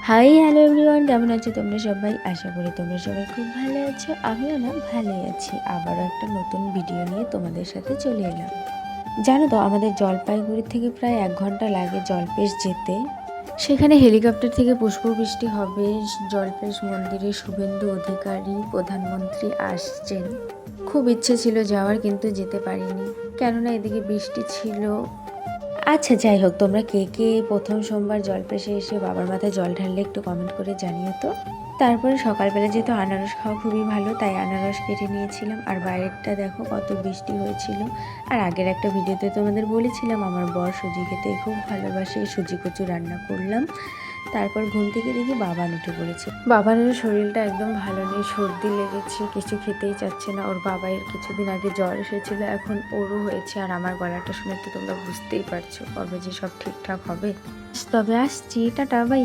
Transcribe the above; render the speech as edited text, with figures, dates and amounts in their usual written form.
Hi hello everyone, কেমন আছো তোমরা সবাই? আশা করি তোমরা সবাই খুব ভালো আছো। আমিও না ভালোই আছি। আবারও একটা নতুন ভিডিও নিয়ে তোমাদের সাথে চলে এলাম। জানো তো, আমাদের জলপাইগুড়ি থেকে প্রায় 1 ঘন্টা লাগে জলপেশ যেতে। সেখানে হেলিকপ্টার থেকে পুষ্পবৃষ্টি হবে। জলপেশ মন্দিরে শুভেন্দু অধিকারী প্রধানমন্ত্রী আসছেন। খুব ইচ্ছে ছিল যাওয়ার, কিন্তু যেতে পারিনি, কেননা এদিকে বৃষ্টি ছিল। আচ্ছা, যাই হোক, তোমরা কে কে প্রথম সোমবার জলপেশে এসে বাবার মাথায় জল ঢাললে একটু কমেন্ট করে জানিও তো। তারপরে সকালবেলা যেহেতু আনারস খাওয়া খুবই ভালো, তাই আনারস কেটে নিয়েছিলাম। আর বাইরেরটা দেখো কত বৃষ্টি হয়েছিল। আর আগের একটা ভিডিওতে তোমাদের বলেছিলাম আমার বর সুজি খেতে খুব ভালোবাসে, সুজি কচু রান্না করলাম। তারপর ঘুম থেকে দেখি বাবান উঠে পড়েছে। বাবানের শরীরটা একদম ভালো নেই, সর্দি লেগেছে, কিছু খেতেই চাচ্ছে না। ওর বাবাইয়ের কিছুদিন আগে জ্বর এসেছিল, এখন ওরও হয়েছে। আর আমার গলাটা শুনে তো তোমরা বুঝতেই পারছো কবে যে সব ঠিকঠাক হবে। তবে আসছি, টাটা, বাই।